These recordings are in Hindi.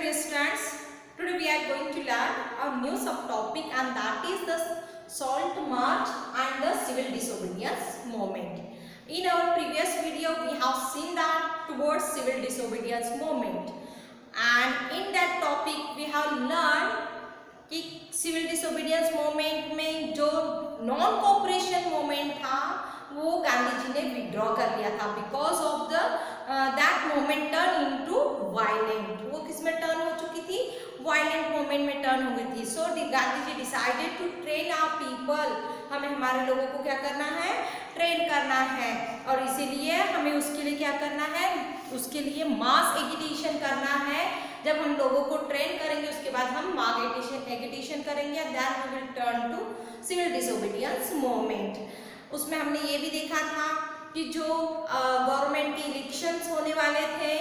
dear students, today we are going to learn a new subtopic, and that is the Salt March and the Civil Disobedience Movement. In our previous video we have seen that towards civil disobedience movement, and in that topic we have learned कि सिविल डिसोबीडियंस मूवमेंट में जो नॉन कोऑपरेशन मूवमेंट था वो गांधी जी ने विड्रॉ कर लिया था because of the that movement turn into violent. वो किस में टर्न हो चुकी थी? वायलेंट मूवमेंट में टर्न हो गई थी। So Gandhi ji decided to train our people, हमें हमारे लोगों को क्या करना है? ट्रेन करना है। और इसीलिए हमें उसके लिए क्या करना है? उसके लिए मास एजुकेशन करना है। जब हम लोगों को ट्रेन करेंगे उसके बाद हम मास एजुकेशन करेंगे, then we will turn to civil disobedience movement. उसमें हमने ये भी देखा था कि जो गवर्नमेंट के इलेक्शंस होने वाले थे,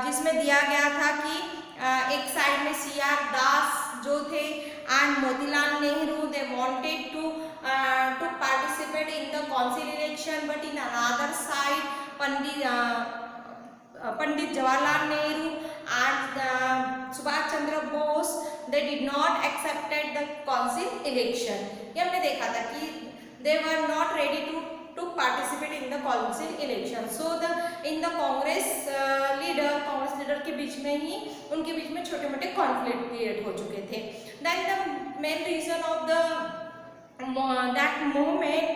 जिसमें दिया गया था कि एक साइड में CR दास जो थे and Motilal Nehru, they wanted to participate in the council election, but in another side Pandit Jawaharlal Nehru and Subhash Chandra Bose, they did not accepted the council election. ये हमने देखा था कि they were not ready to participate in the council election. So the in the Congress leader के बीच में ही उनके बीच में छोटे मोटे कॉन्फ्लिक्ट क्रिएट हो चुके थे. Then the main reason of the that movement,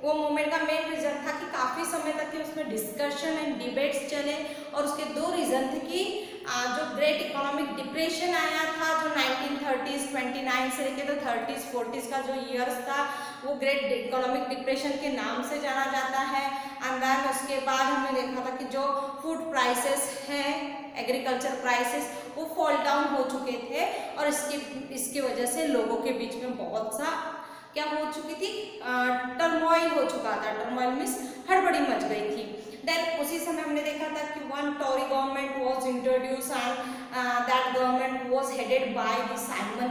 वो मूवमेंट का मेन रीज़न था कि काफ़ी समय तक के उसमें डिस्कशन एंड डिबेट्स चले, और उसके दो रीज़न थे कि जो ग्रेट इकोनॉमिक डिप्रेशन आया था जो 1930s 29 से लेकर तो 30s 40s का जो ईयर्स था वो ग्रेट इकोनॉमिक डिप्रेशन के नाम से जाना जाता है। एंड देन उसके बाद हमने देखा था कि जो फूड प्राइसेस हैं, एग्रीकल्चर प्राइसेस, वो फॉल डाउन हो चुके थे, और इसकी वजह से लोगों के बीच में बहुत सा क्या हो चुकी थी? टर्मोइल हो चुका था। टर्मोइल मीन्स हड़बड़ी मच गई थी। देन उसी समय हमने देखा था कि one Tory government was introduce and that government was headed by the Simon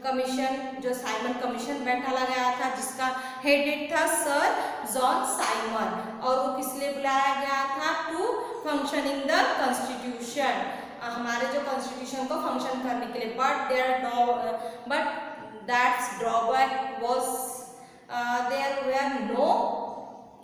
commission. जो साइमन कमीशन बैठा लगाया था जिसका हेडेड था सर जॉन साइमन, और वो किस लिए बुलाया गया था? To function in the constitution, हमारे जो कॉन्स्टिट्यूशन को फंक्शन करने के लिए। But that's drawback was there were no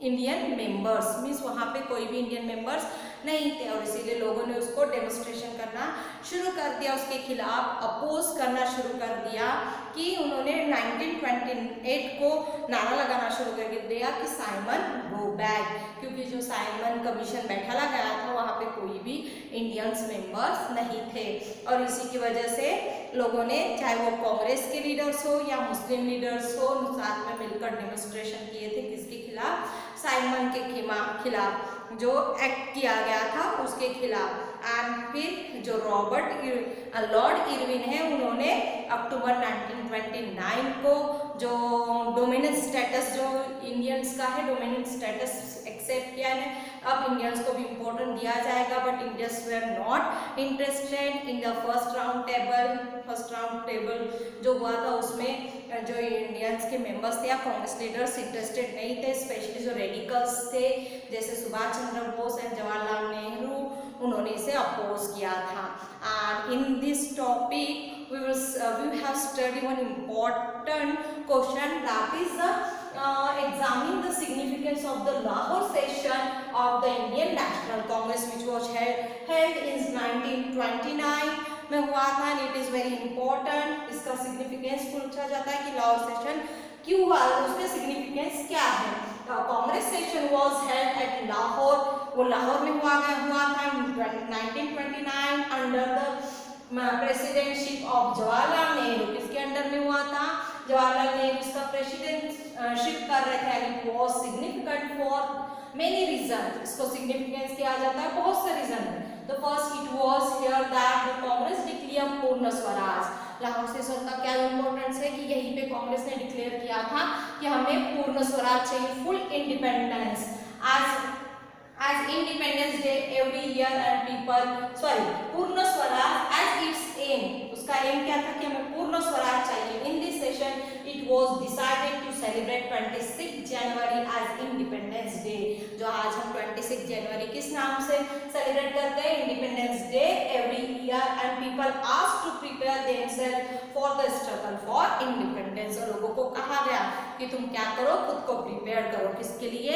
Indian members, means वहाँ पे कोई भी इंडियन मेंबर्स नहीं थे, और इसीलिए लोगों ने उसको डेमोन्स्ट्रेशन करना शुरू कर दिया, उसके खिलाफ अपोज करना शुरू कर दिया कि उन्होंने 1928 को नारा लगाना शुरू कर दिया कि साइमन गो बैक, क्योंकि जो साइमन कमीशन बैठा लगाया था वहाँ पे कोई भी इंडियंस मेंबर्स नहीं थे। और इसी की वजह से लोगों ने, चाहे वो कांग्रेस के लीडर्स हो या मुस्लिम लीडर्स हो, साथ में मिलकर डेमोन्स्ट्रेशन किए थे। किसके खिलाफ? साइमन के खिलाफ, जो एक्ट किया गया था उसके खिलाफ। एंड फिर जो लॉर्ड इरविन है, उन्होंने अक्टूबर 1929 को जो डोमिनेंट स्टेटस जो इंडियंस का है, डोमिनेंट स्टेटस एक्सेप्ट किया है। अब इंडियंस को भी इम्पोर्टेंट दिया जाएगा, but Indians were not interested in the first round table जो हुआ था उसमें जो इंडियंस के मेंबर्स थे या कांग्रेस लीडर्स इंटरेस्टेड नहीं थे, स्पेशली जो रेडिकल्स थे जैसे सुभाष चंद्र बोस एंड जवाहरलाल नेहरू, उन्होंने इसे अपोज किया था। And in this topic we have studied one important question, that is examine the significance of the Lahore session of the Indian National Congress, which was held in 1929 में हुआ था। and it is very important, इसका significance पूछा जाता है कि लाहौर सेशन क्यों हुआ, उसका significance क्या है। Congress session was held at Lahore, वो लाहौर में हुआ था 1929 under the presidentship of Jawaharlal Nehru. किसके अंडर में हुआ था? जवाहरलाल नेहरू इसका प्रेसिडेंटशिप कर रहे थे। It was significant for many reason, इसको सिग्निफिकेंस किया जाता है बहुत से reason. The first, it was here that the congress declare Purna Swaraj. Lahore session का क्या इंपॉर्टेंस है कि यहीं पे कांग्रेस ने डिक्लेयर किया था कि हमें पूर्ण स्वराज चाहिए, full independence. as Independence Day every year and पूर्ण स्वराज as its aim, उसका एम क्या था कि हमें पूर्ण स्वराज चाहिए। In this session it was decided to celebrate 26 January as Independence Day. जो आज हम 26 जनवरी किस नाम से सेलिब्रेट करते हैं? Independence day every year, and people asked to prepare themselves for the struggle for independence. और लोगों को कहा गया कि तुम क्या करो, खुद को प्रिपेयर करो, किसके लिए?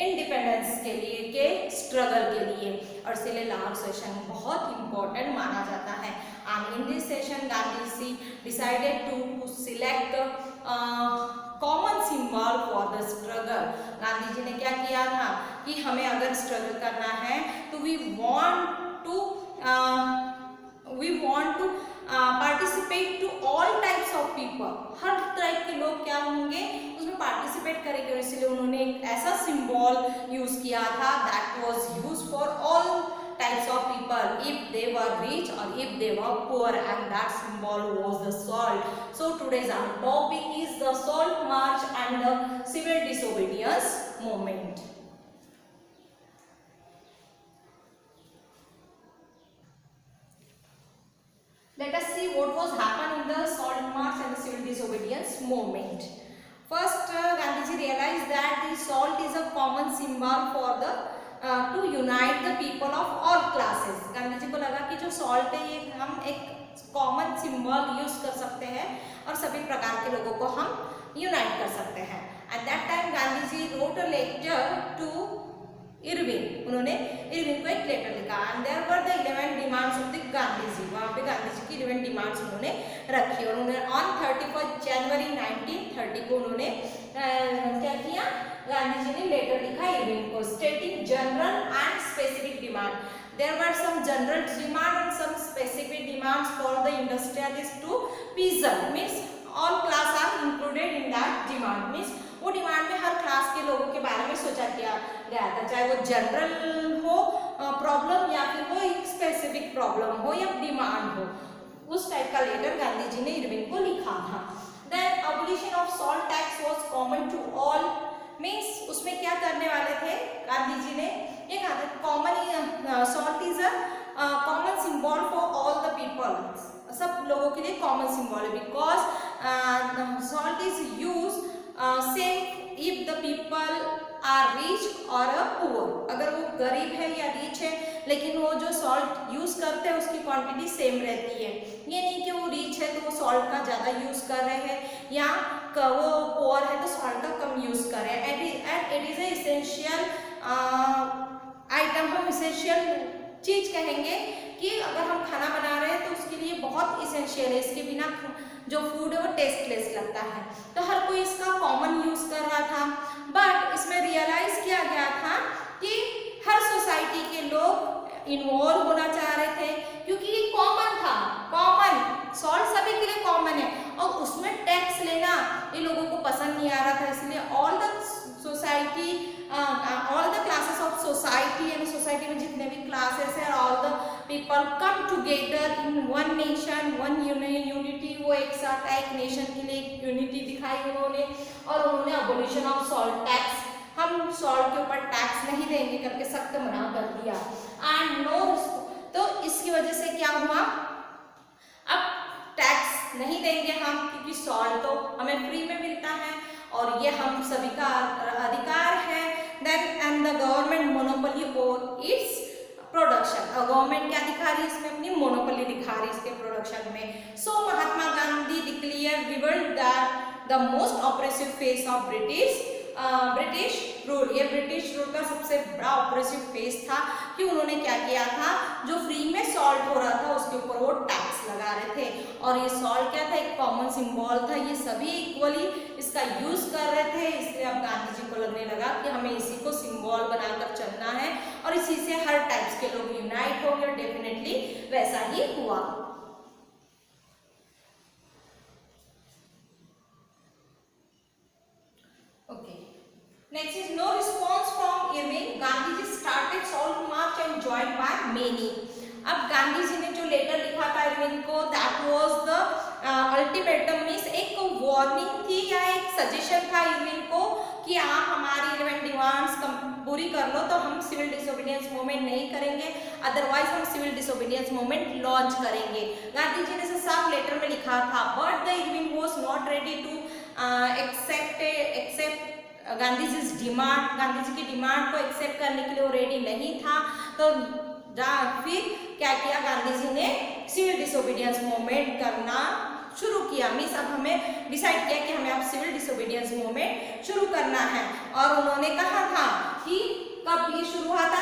इंडिपेंडेंस के लिए, के स्ट्रगल के लिए। और इसलिए लाहौर सेशन बहुत इंपॉर्टेंट माना जाता है। And in this session, Gandhi decided to select common symbol for the struggle. Gandhi ji ने क्या किया था कि हमें अगर स्ट्रगल करना है तो we want to participate to all types of people. Her type के लोग क्या होंगे उसमें पार्टिसिपेट करेंगे, और इसलिए उन्होंने एक ऐसा सिंबल यूज किया था that was used for all types of people, if they were rich or if they were poor, and that symbol was the salt. So today's our topic is the Salt March and the Civil Disobedience Movement. Let us see what was happened in the Salt March and the Civil Disobedience Movement. First, Gandhiji realized that the salt is a common symbol for the to unite the people of all classes. Gandhi ji को लगा कि जो सॉल्ट है ये हम एक कॉमन सिंबल यूज कर सकते हैं और सभी प्रकार के लोगों को हम यूनाइट कर सकते हैं। At that time Gandhi ji wrote a letter to Irwin, उन्होंने इरविन को एक लेटर लिखा, and there were the 11 demands of the Gandhi ji. वहाँ पे गांधी जी की 11 डिमांड्स उन्होंने रखी, और उन्होंने ऑन 31 जनवरी 1930 को उन्होंने क्या किया, गांधी जी ने लेटर लिखा इरविन को, स्टेटिंग general and specific demand. There were some general demand and some specific demands for the industrialists to peasant, means all class are included in that demand, means वो डिमांड में हर क्लास के लोगों के बारे में सोचा किया गया था, चाहे वो जनरल हो प्रॉब्लम या फिर वो एक स्पेसिफिक प्रॉब्लम हो या डिमांड हो, उस टाइप का लेटर गांधी जी ने इरविन को लिखा था। Then abolition of salt tax was common to all, means उसमें क्या करने वाले थे गांधी जी ने, ये कहा था common salt is a common symbol for all the people, सब लोगों के लिए कॉमन सिंबल है, because salt is use same if the people are rich और पुअर, अगर वो गरीब है या रिच है लेकिन वो जो सॉल्ट यूज करते हैं उसकी क्वांटिटी सेम रहती है। ये नहीं कि वो रिच है तो वो सॉल्ट का ज़्यादा यूज कर रहे हैं या वो पुअर है तो सॉल्ट का कम यूज कर रहे हैं। And it is a essential item, हम इसेंशियल चीज कहेंगे कि अगर हम खाना बना रहे हैं तो उसके लिए बहुत इसेंशियल है, इसके बिना जो फूड है वो टेस्टलेस लगता है, तो हर कोई इसका कॉमन यूज कर रहा था। बट इसमें रियलाइज किया गया था कि हर सोसाइटी के लोग इन्वॉल्व होना चाह रहे थे, क्योंकि ये कॉमन था, कॉमन सॉल्ट सभी के लिए कॉमन है, और उसमें टैक्स लेना ये लोगों को पसंद नहीं आ रहा था। इसलिए all the society, all the classes of society, यानी सोसाइटी में जितने भी क्लासेस है, all the people come together in one nation, one unity, वो एक साथ एक नेशन के लिए एक यूनिटी दिखाई उन्होंने, और उन्होंने अबोलिशन ऑफ सॉल्ट टैक्स, हम सॉल्ट के ऊपर टैक्स नहीं देंगे करके सख्त मना कर दिया। एंड नो, तो इसकी वजह से क्या हुआ, अब टैक्स नहीं देंगे हम, क्योंकि सॉल्ट तो हमें फ्री में मिलता है और ये हम सभी का अधिकार है। Then and the government monopoly over its production, और गवर्नमेंट क्या दिखा रही है इसमें, अपनी मोनोपोली दिखा रही है इसके प्रोडक्शन में। So Mahatma Gandhi declare revolt that the most oppressive face of British rule, ये ब्रिटिश रूल का सबसे बड़ा ऑपरेसिव फेस था कि उन्होंने क्या किया था, जो फ्री में सॉल्ट हो रहा था उसके ऊपर वो टैक्स लगा रहे थे, और ये सॉल्ट क्या था, एक कॉमन सिंबल था, ये सभी इक्वली इसका यूज कर रहे थे। इसलिए अब गांधी जी को लगने लगा कि हमें इसी को सिंबल बनाकर चलना है और इसी से हर टाइप्स के लोग यूनाइट होंगे, और डेफिनेटली वैसा ही हुआ। Next is no response from Irving. Gandhi ji started salt march and joined by many. अब गांधी जी ने जो लेटर लिखा था इरविन को, that was the ultimatum, means एक वार्निंग थी या एक सजेशन था इरविन को कि आप हमारी 11 डिमांड्स पूरी कर लो तो हम सिविल डिसोबीडियंस मूवमेंट नहीं करेंगे, अदरवाइज हम सिविल डिसोबीडियंस मूवमेंट लॉन्च करेंगे। गांधी जी ने साफ लेटर में लिखा था, but the Irwin was not ready to accept Gandhi ji demand, Gandhi ji की डिमांड को एक्सेप्ट करने के लिए वो रेडी नहीं था। तो फिर क्या किया, गांधी जी ने सिविल डिसोबीडियंस मूवमेंट करना शुरू किया। मीन्स अब हमें डिसाइड किया कि हमें अब सिविल डिसोबीडियंस मूवमेंट शुरू करना है। और उन्होंने कहा था कि कब ये शुरू हुआ था,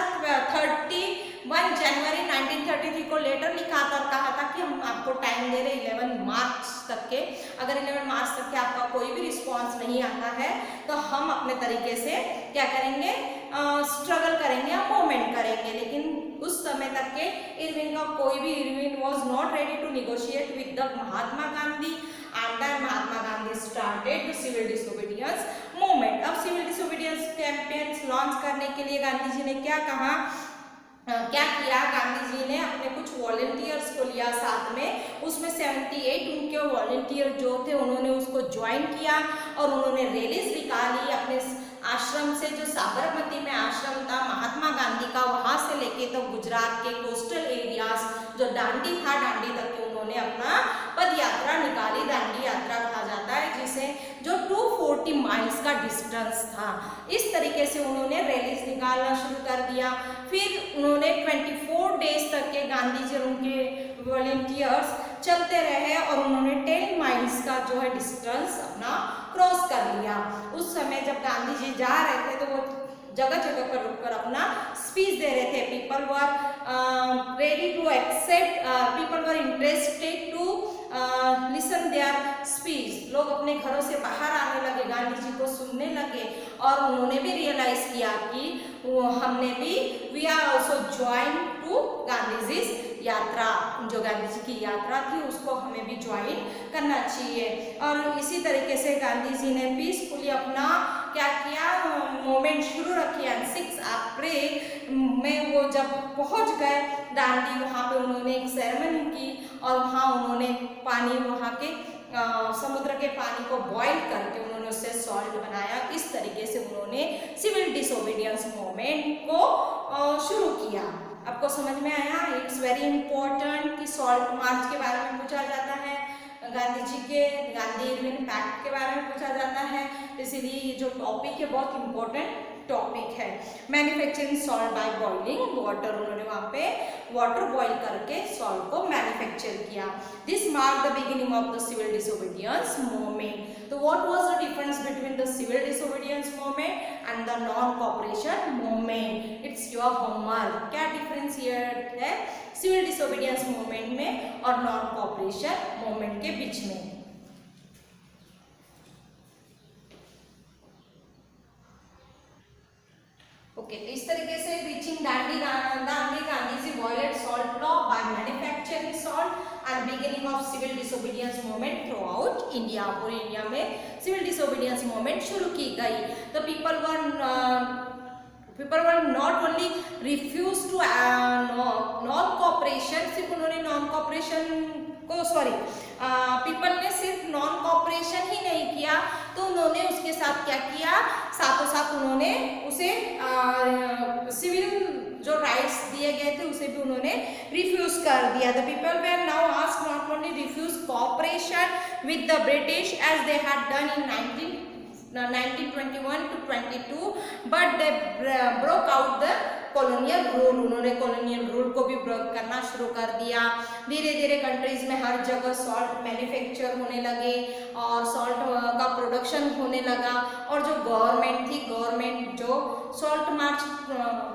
31 जनवरी 1933 को लेटर लिखा था और कहा था कि हम आपको टाइम दे रहे 11 मार्च तक के, अगर 11 मार्च तक के आपका कोई भी रिस्पॉन्स नहीं आता है तो हम अपने तरीके से क्या करेंगे, स्ट्रगल करेंगे या मूवमेंट करेंगे। लेकिन उस समय तक के इरविन का कोई भी, Irwin was not ready to negotiate with the Mahatma Gandhi and then Mahatma Gandhi started the civil disobedience movement. अब सिविल डिसोबीडियंस कैंपेन्स लॉन्च करने के लिए गांधी जी ने क्या कहा, क्या किया, गांधी जी ने अपने कुछ वॉलंटियर्स को लिया साथ में, उसमें 78 उनके वॉलंटियर जो थे उन्होंने उसको ज्वाइन किया और उन्होंने रैलीज निकाली अपने आश्रम से, जो साबरमती में आश्रम था महात्मा गांधी का, वहां से लेके तो गुजरात के कोस्टल एरियाज जो दांडी था, दांडी तक के उन्होंने अपना पद यात्रा निकाली। दांडी यात्रा कहा जाता है जिसे, जो 240 माइल्स का डिस्टेंस था। इस तरीके से उन्होंने रैलीज निकालना शुरू कर दिया। फिर उन्होंने 24 डेज तक के गांधी जी और उनके वॉलंटियर्स चलते रहे और उन्होंने 10 माइल्स का जो है डिस्टेंस अपना क्रॉस कर लिया। उस समय जब गांधी जी जा रहे थे तो वो जगह जगह पर रुककर अपना स्पीच दे रहे थे। People were ready to accept, people were interested to listen their speech. लोग अपने घरों से बाहर आने लगे, गांधी जी को सुनने लगे और उन्होंने भी रियलाइज किया कि हमने भी, we are also join to Gandhi ji यात्रा, जो गांधी जी की यात्रा थी उसको हमें भी ज्वाइन करना चाहिए। और इसी तरीके से गांधी जी ने पीसफुली अपना क्या किया, मूवमेंट शुरू रखी। 6 अप्रैल में वो जब पहुंच गए दांडी, वहाँ पे उन्होंने एक सेरेमनी की और वहाँ उन्होंने पानी, वहाँ के समुद्र के पानी को बॉईल करके उन्होंने उससे सॉल्ट बनाया। इस तरीके से उन्होंने सिविल डिसोबीडियंस मूवमेंट को शुरू किया। आपको समझ में आया? इट्स वेरी इंपॉर्टेंट कि सॉल्ट मार्च के बारे में पूछा जाता है, गांधी जी के गांधी-इरविन पैक्ट के बारे में पूछा जाता है, इसीलिए ये जो टॉपिक है बहुत इंपॉर्टेंट टॉपिक है। Manufacturing salt by boiling water, उन्होंने वहाँ पे वाटर बॉईल करके सॉल्ट को मैन्युफैक्चर किया। This mark the beginning of the civil disobedience movement. तो what was the difference between the civil disobedience movement and the non cooperation movement? It's your homework. क्या डिफरेंस हियर है सिविल डिसोबीडियंस मूवमेंट में और नॉन कॉपरेशन मूवमेंट के बीच में? ओके, तो इस तरीके से reaching Dandi, Gandhi ji violate salt law by manufacturing salt and beginning of civil disobedience movement throughout India. पूरे इंडिया में सिविल डिसोबीडियंस मूवमेंट शुरू की गई। The people were not only refuse to non cooperation, सिर्फ उन्होंने नॉन कॉपरेशन को, सॉरी, पीपल ने सिर्फ नॉन कॉपरेशन ही नहीं किया, तो उन्होंने उसके साथ क्या किया, साथों साथ उन्होंने उसे सिविल जो राइट्स दिए गए थे उसे भी उन्होंने रिफ्यूज कर दिया। The people were now asked not only refuse cooperation with the British as they had done in 1921 to 22, but they broke out the colonial rule. उन्होंने कॉलोनियल रूल को भी ब्रेक करना शुरू कर दिया। धीरे धीरे कंट्रीज में हर जगह सॉल्ट मैन्युफैक्चर होने लगे और सॉल्ट का प्रोडक्शन होने लगा। और जो गवर्नमेंट थी, गवर्नमेंट जो सॉल्ट मार्च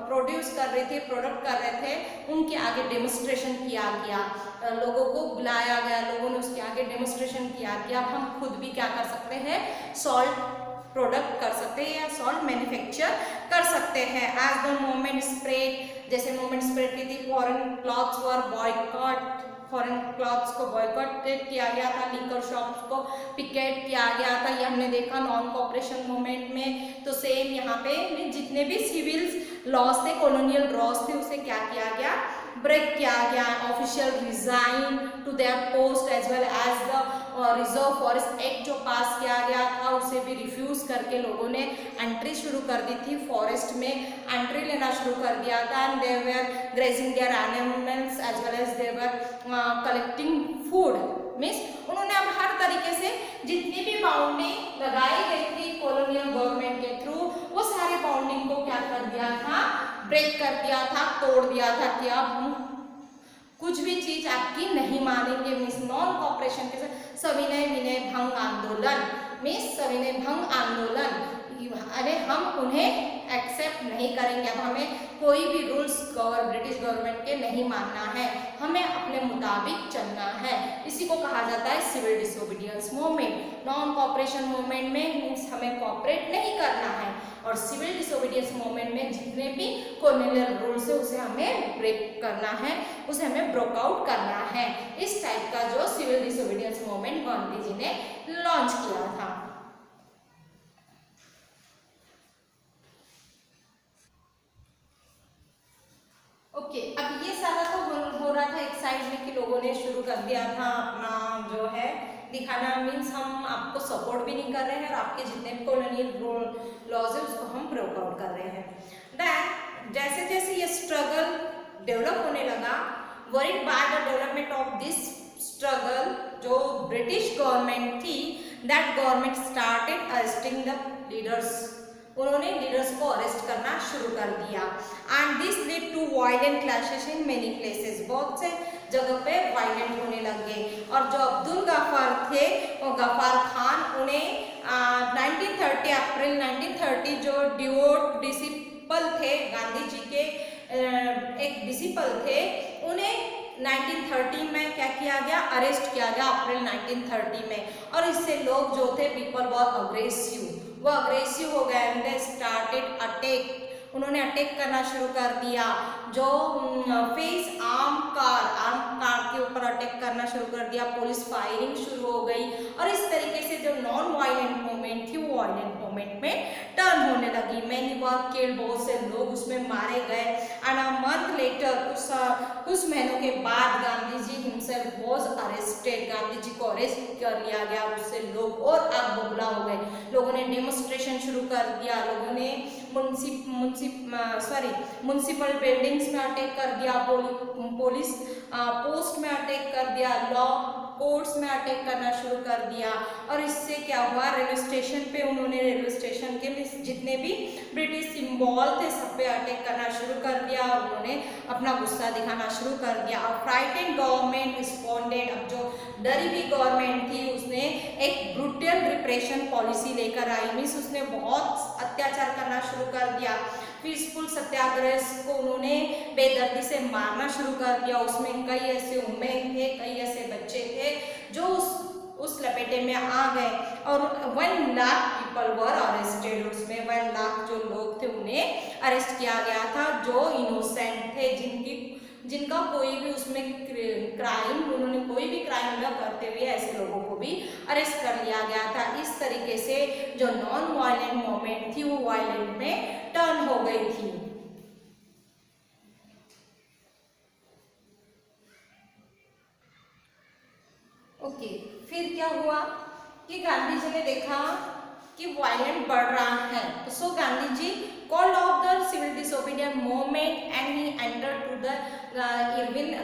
प्रोड्यूस कर रही थी, प्रोडक्ट कर रहे थे, उनके आगे डेमोन्स्ट्रेशन किया गया, लोगों को बुलाया गया, लोगों ने उसके आगे डेमोन्स्ट्रेशन किया कि अब हम खुद भी क्या कर सकते हैं, सॉल्ट प्रोडक्ट कर सकते हैं या सॉल्ट मैन्युफैक्चर कर सकते हैं। एज द मूवमेंट स्प्रेड, जैसे मूवमेंट स्प्रेड की थी, फॉरेन क्लॉथ्स वर बॉयकॉट, फॉरेन क्लॉथ्स को बॉयकॉट किया गया था, लिकर शॉप्स को पिकेट किया गया था, ये हमने देखा नॉन कॉपरेशन मूवमेंट में। तो सेम यहाँ पे जितने भी सिविल लॉज थे, कॉलोनियल लॉज थे, उसे क्या किया गया, ब्रेक किया गया। Official resign to their post as well as the reserve forest act जो पास किया गया था उसे भी रिफ्यूज करके लोगों ने एंट्री शुरू कर दी थी, फॉरेस्ट में एंट्री लेना शुरू कर दिया था। And they were grazing their animals as well as they were collecting food means उन्होंने अब हर तरीके से जितनी भी बाउंडिंग लगाई गई थी कॉलोनियल गवर्नमेंट के थ्रू, वो सारे बाउंडिंग को क्या कर दिया था, ब्रेक कर दिया था, तोड़ दिया था कि अब कुछ भी चीज आपकी नहीं मानेंगे। मीन्स नॉन कॉपरेशन के साथ सविनय विनय भंग आंदोलन, मीन्स सविनय भंग आंदोलन, अरे हम उन्हें एक्सेप्ट नहीं करेंगे, अब हमें कोई भी रूल्स ब्रिटिश गवर्नमेंट के नहीं मानना है, हमें अपने मुताबिक चलना है। इसी को कहा जाता है civil disobedience movement. Non cooperation movement में मीन्स हमें कॉपरेट नहीं करना है, और सिविल डिसोबीडियंस मूवमेंट में जितने भी कॉलोनियल रूल्स है उसे हमें ब्रेक करना है, उसे हमें ब्रेक आउट करना है। इस टाइप का जो civil disobedience movement Gandhi ji ने लॉन्च किया था। ओके, अब ये सारा तो हो रहा था एक साइड में कि लोगों ने शुरू कर दिया था अपना जो है दिखाना, मीन्स हम आपको सपोर्ट भी नहीं कर रहे हैं और आपके जितने भी कॉलोनियल लॉज है उसको हम ब्रेक आउट कर रहे हैं। दैन जैसे जैसे ये स्ट्रगल डेवलप होने लगा, worried by the development of this struggle, जो ब्रिटिश गवर्नमेंट थी, that government started arresting the leaders, उन्होंने लीडर्स को अरेस्ट करना शुरू कर दिया। And this lead to violent clashes in many places, बहुत से जगह पे वायलेंट होने लग गए। और जो अब्दुल गफ्फार थे, वो गफ्फार खान, उन्हें 1930 अप्रैल 1930 जो डिवोट डिसिपल थे गांधी जी के, एक डिसिपल थे, उन्हें 1930 में क्या किया गया, अरेस्ट किया गया अप्रैल 1930 में। और इससे लोग जो थे पीपल बहुत अग्रेसिव, वो अग्रेसिव हो गए एंड दे स्टार्टेड अटैक, उन्होंने अटैक करना शुरू कर दिया। जो फेस आर्म कार के ऊपर अटैक करना शुरू कर दिया, पुलिस फायरिंग शुरू हो गई, और इस तरीके से जो नॉन वायलेंट मूवमेंट थी वो वायलेंट मूवमेंट में टर्न होने लगी। मैनी वर किल्ड, बहुत से लोग उसमें मारे गए। एंड अ मंथ लेटर, कुछ महीनों के बाद Gandhi ji himself was arrested, Gandhi ji को अरेस्ट कर लिया गया। उससे लोग और आग बबूला हो गए, लोगों ने डेमोन्स्ट्रेशन शुरू कर दिया, लोगों ने म्युनिसिपल बिल्डिंग्स में अटैक कर दिया, पुलिस पोस्ट में अटैक कर दिया, लॉ कोर्ट्स में अटैक करना शुरू कर दिया। और इससे क्या हुआ, रेलवे स्टेशन पे उन्होंने रेलवे स्टेशन के जितने भी ब्रिटिश सिंबल थे सब पे अटैक करना शुरू कर दिया, और उन्होंने अपना गुस्सा दिखाना शुरू कर दिया। और फ्राइटेंड गवर्नमेंट रिस्पॉन्डेड, अब जो डरी हुई गवर्नमेंट थी उसने एक ब्रूटल रिप्रेशन पॉलिसी लेकर आई, मीन्स उसने बहुत अत्याचार करना शुरू कर दिया। पीसफुल सत्याग्रह को उन्होंने बेदर्दी से मारना शुरू कर दिया। उसमें कई ऐसे वुमेन थे, कई ऐसे बच्चे थे जो उस लपेटे में आ गए, और 1 लाख पीपल वर अरेस्टेड, उसमें 1 लाख जो लोग थे उन्हें अरेस्ट किया गया था, जो इनोसेंट थे, जिनका कोई भी उसमें क्राइम, उन्होंने कोई भी क्राइम न करते हुए ऐसे लोगों को भी अरेस्ट कर लिया गया था। इस तरीके से जो नॉन वायलेंट मूवमेंट थी वो वायलेंट में टर्न हो गई थी। ओके, फिर क्या हुआ कि गांधी जी ने देखा कि वायलेंट बढ़ रहा है, सो गांधी जी called off the civil disobedience movement and he entered to the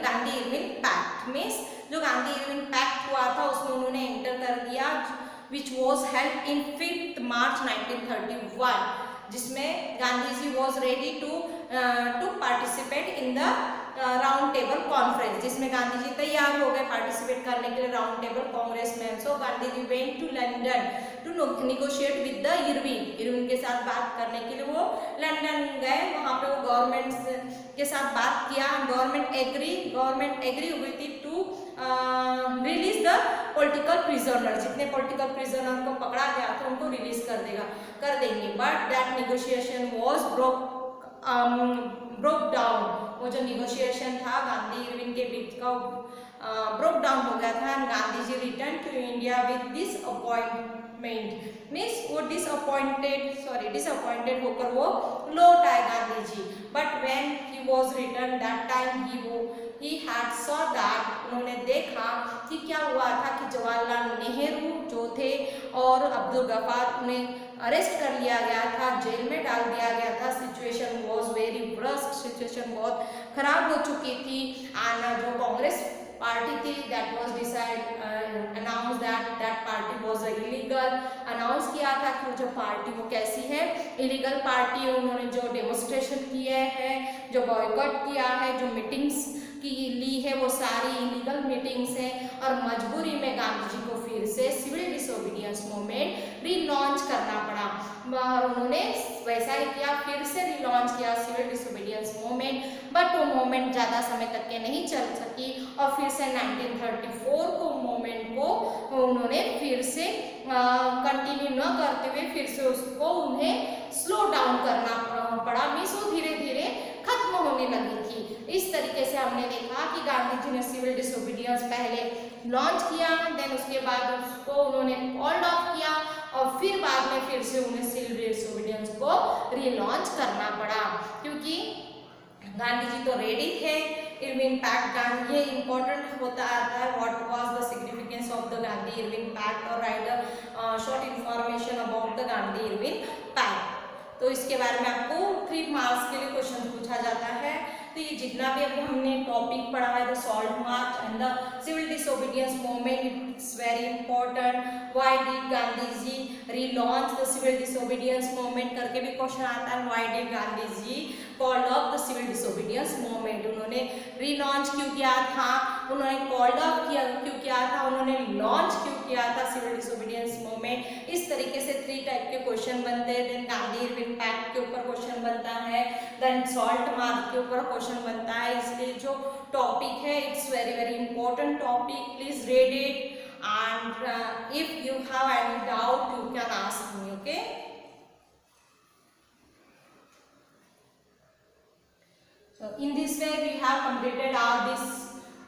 Gandhi-Irwin Pact, means जो गांधी-इरविन पैक्ट हुआ था उसमें उन्होंने एंटर कर दिया, which was held in 5th March 1931, जिसमें Gandhi ji was ready to participate in the round table conference, जिसमें गांधी जी तैयार हो गए पार्टिसिपेट करने के लिए राउंड टेबल कांग्रेस में। So Gandhi ji went to London to negotiate with the Irwin के साथ बात करने के लिए वो लंदन गए, वहाँ पे वो गवर्नमेंट के साथ बात किया। गवर्नमेंट एग्री हुई थी to release the political prisoner, जितने पॉलिटिकल प्रिजनर को पकड़ा गया था उनको रिलीज कर देंगे, but that negotiation was broke down, वो जो निगोशिएशन था गांधी इरविन के बीच का ब्रोक डाउन हो गया था। Gandhi ji return to India with disappointment, means वो डिसअपॉइंटेड होकर वो लौट आए Gandhi ji. But when he was return that time he had saw that, उन्होंने देखा कि क्या हुआ था कि जवाहरलाल नेहरू जो थे और अब्दुल गफ्फार, उन्हें अरेस्ट कर लिया गया था, जेल में डाल दिया गया था। Situation was very worst, situation बहुत खराब हो चुकी थी। आना जो कांग्रेस पार्टी थी that was decide announce that party was illegal. Announce किया था कि जो पार्टी वो कैसी है, इलीगल पार्टी। उन्होंने जो डेमोन्स्ट्रेशन किए हैं, जो बॉयकॉट किया है, जो मीटिंग्स की ली है, वो सारी इलीगल मीटिंग्स हैं। और मजबूरी में गांधी जी को फिर से सिविल डिसोबीडियंस मूवमेंट रीलॉन्च करना पड़ा। और उन्होंने वैसा ही किया, फिर से रीलॉन्च किया सिविल डिसोबीडियंस मूवमेंट। बट वो मूवमेंट ज़्यादा समय तक के नहीं चल सकी और फिर से 1934 को मूवमेंट को उन्होंने फिर से कंटिन्यू न करते हुए फिर से उसको उन्हें स्लो डाउन करना पड़ा। मीन्स वो धीरे धीरे खत्म होने लगी थी। इस तरीके से हमने देखा कि गांधी जी ने सिविल डिसोबीडियंस पहले लॉन्च किया, देन उसके बाद उसको उन्होंने कॉल्ड ऑफ किया और फिर बाद में फिर से उन्हें सिविल डिसोबीडियंस को रीलॉन्च करना पड़ा, क्योंकि गांधी जी तो रेडी थे। इरविन पैक्ट गांधी, ये इंपॉर्टेंट होता आता है, what was the significance of the Gandhi Irwin pact, और write a short information about the Gandhi Irwin pact. तो इसके बारे में आपको 3 मार्क्स के लिए क्वेश्चन पूछा जाता है। तो ये जितना भी अभी हमने टॉपिक पढ़ा है, the salt march and the civil disobedience movement, it's very important. Why did Gandhi ji relaunch the civil disobedience movement करके भी क्वेश्चन आता है। Why did Gandhi ji called off the civil disobedience movement, उन्होंने रीलॉन्च क्यों किया था, उन्होंने कॉल्ड ऑफ किया क्यों किया था, उन्होंने लॉन्च क्यों किया था सिविल डिसोबीडियंस मूवमेंट। इस तरीके से 3 टाइप के क्वेश्चन बनते हैं। देन गांधी इरविन पैक्ट के ऊपर क्वेश्चन बनता है, देन सॉल्ट मार्च के ऊपर क्वेश्चन बनता है। इसलिए जो टॉपिक है it's very very important topic, please read it and if you have any doubt you can ask me, okay? So in this way we have completed our this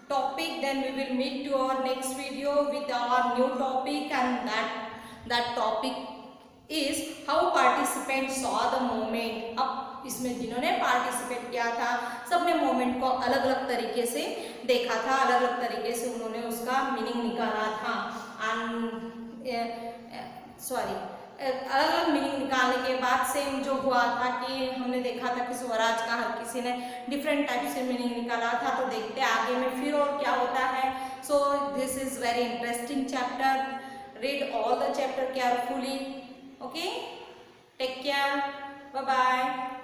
topic. Then we will meet to our next video with our new topic, and that topic is how participants saw the movement. अब इसमें जिन्होंने पार्टिसिपेट किया था सबने मोमेंट को अलग अलग तरीके से देखा था, अलग अलग तरीके से उन्होंने उसका मीनिंग निकाला था। अलग अलग मीनिंग निकालने के बाद से जो हुआ था कि हमने देखा था कि स्वराज का हर किसी ने डिफरेंट टाइप से मीनिंग निकाला था। तो देखते आगे में फिर और क्या होता है। So this is very interesting chapter, read all the chapter carefully, okay? Take care, bye bye.